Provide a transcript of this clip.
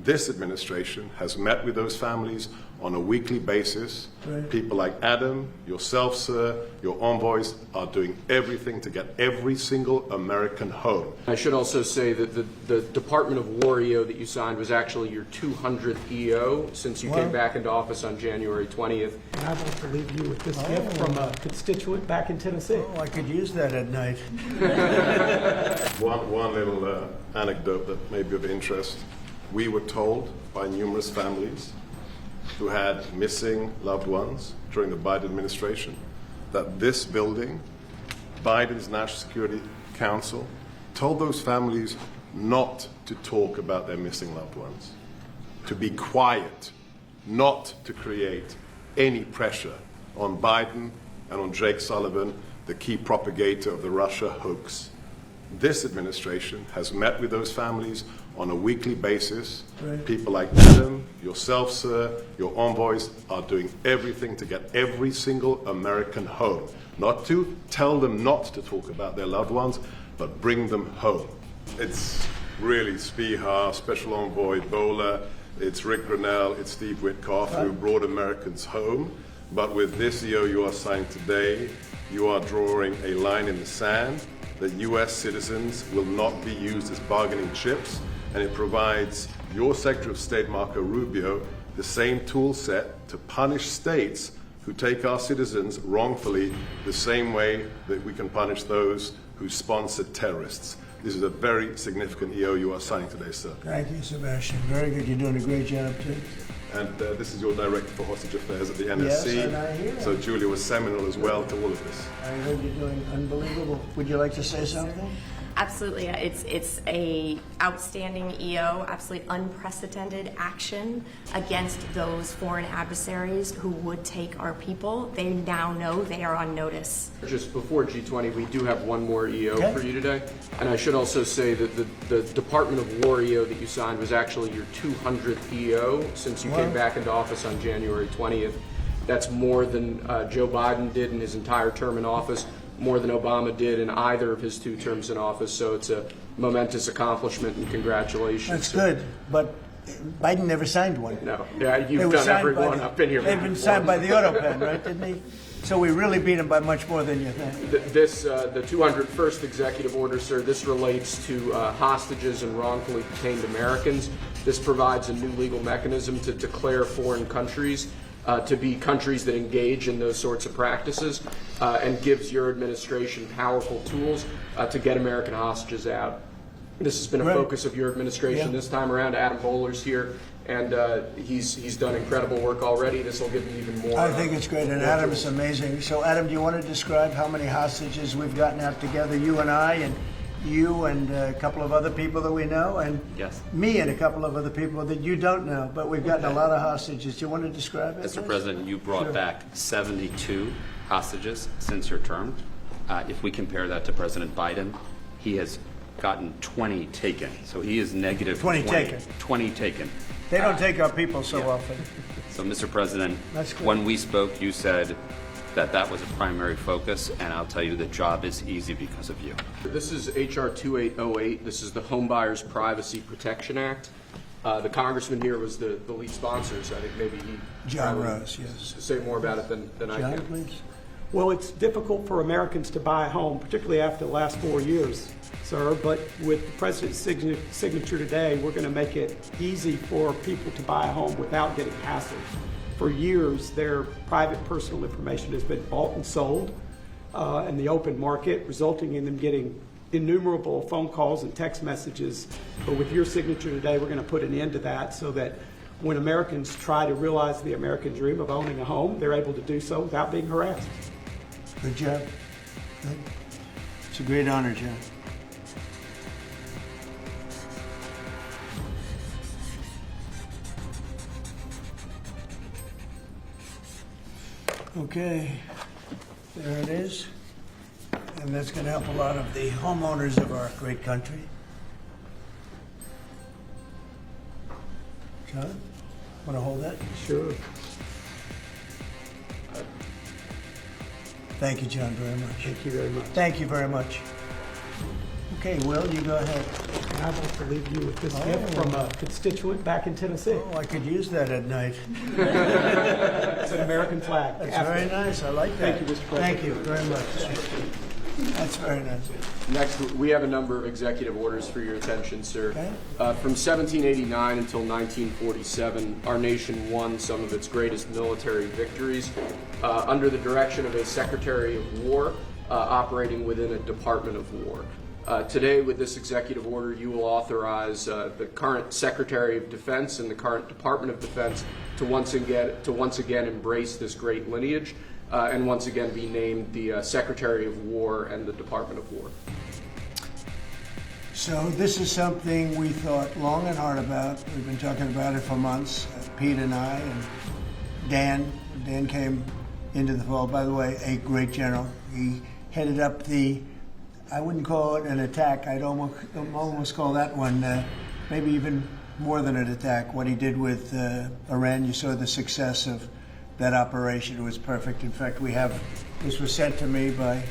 This administration has met with those families on a weekly basis. Right. People like Adam, yourself, sir, your envoys are doing everything to get every single American home. I should also say that the Department of War EO that you signed was actually your 200th EO since you came back into office on January 20th. And I want to leave you with this gift from a constituent back in Tennessee. Oh, I could use that at night. One little anecdote that may be of interest. We were told by numerous families who had missing loved ones during the Biden administration that this building, Biden's National Security Council, told those families not to talk about their missing loved ones, to be quiet, not to create any pressure on Biden and on Jake Sullivan, the key propagator of the Russia hoax. This administration has met with those families on a weekly basis. Right. People like Adam, yourself, sir, your envoys are doing everything to get every single American home. Not to tell them not to talk about their loved ones, but bring them home. It's really Spihar, Special Envoy Bola, it's Rick Grenell, it's Steve Witkoff who brought Americans home. But with this EO you are signing today, you are drawing a line in the sand that U.S. citizens will not be used as bargaining chips, and it provides your Secretary of State, Marco Rubio, the same tool set to punish states who take our citizens wrongfully the same way that we can punish those who sponsor terrorists. This is a very significant EO you are signing today, sir. Thank you, Sebastian. Very good. You're doing a great job, too. And this is your Director for Hostage Affairs at the NSC. Yes, and I hear so Julia was seminal as well to all of this. I heard you're doing unbelievable. Would you like to say something? Absolutely. It's a outstanding EO, absolutely unprecedented action against those foreign adversaries who would take our people. They now know they are on notice. Just before G20, we do have one more EO Okay. for you today. And I should also say that the Department of War EO that you signed was actually your 200th EO since you came back into office on January 20th. That's more than Joe Biden did in his entire term in office, more than Obama did in either of his 2 terms in office. So it's a momentous accomplishment, and congratulations. That's good, but Biden never signed one. No, yeah, They you've were done signed every by one up in here. They've been signed by the Autopen, right, didn't he? So we really beat him by much more than you think. The 201st executive order, sir, this relates to hostages and wrongfully detained Americans. This provides a new legal mechanism to declare foreign countries to be countries that engage in those sorts of practices, and gives your administration powerful tools to get American hostages out. This has been a focus of your administration this time around. Adam Bowler's here, and he's done incredible work already. This will give him even more. I think it's great, and Adam's amazing. So, Adam, do you want to describe how many hostages we've gotten out together, you and I, and you and a couple of other people that we know, and me and a couple of other people that you don't know, but we've gotten a lot of hostages. Do you want to describe it? Mr. President, you brought back 72 hostages since your term. If we compare that to President Biden, he has gotten 20 taken. So he is negative 20 taken. 20 taken. They don't take our people so often. So, Mr. President, That's good. when we spoke, you said that was a primary focus, and I'll tell you the job is easy because of you. This is H.R. 2808. This is the Homebuyers Privacy Protection Act. The congressman here was the lead sponsor, so I think maybe he John probably Rose, yes. say more about it than I John, can. please. Well, it's difficult for Americans to buy a home, particularly after the last 4 years, sir. But with the president's signature today, we're going to make it easy for people to buy a home without getting hassled. For years, their private personal information has been bought and sold in the open market, resulting in them getting innumerable phone calls and text messages. But with your signature today, we're going to put an end to that so that when Americans try to realize the American dream of owning a home, they're able to do so without being harassed. Good job. Good. It's a great honor, John. Okay, there it is. And that's going to help a lot of the homeowners of our great country. John, want to hold that? Sure. Thank you, John, very much. Thank you very much. Thank you very much. Okay, Will, you go ahead. I want to leave you with this gift from a constituent back in Tennessee. Oh, I could use that at night. It's an American flag. That's very nice. I like that. Thank you, Mr. President. Thank you very much. That's very nice. Next, we have a number of executive orders for your attention, sir. Okay. From 1789 until 1947, our nation won some of its greatest military victories under the direction of a Secretary of War operating within a Department of War. Today, with this executive order, you will authorize the current Secretary of Defense and the current Department of Defense to once again embrace this great lineage and once again be named the Secretary of War and the Department of War. So this is something we thought long and hard about. We've been talking about it for months, Pete and I, and Dan. Dan came into the fold. By the way, a great general. He headed up I wouldn't call it an attack. I'd almost call that one maybe even more than an attack. What he did with Iran, you saw the success of that operation. It was perfect. In fact, this was sent to me by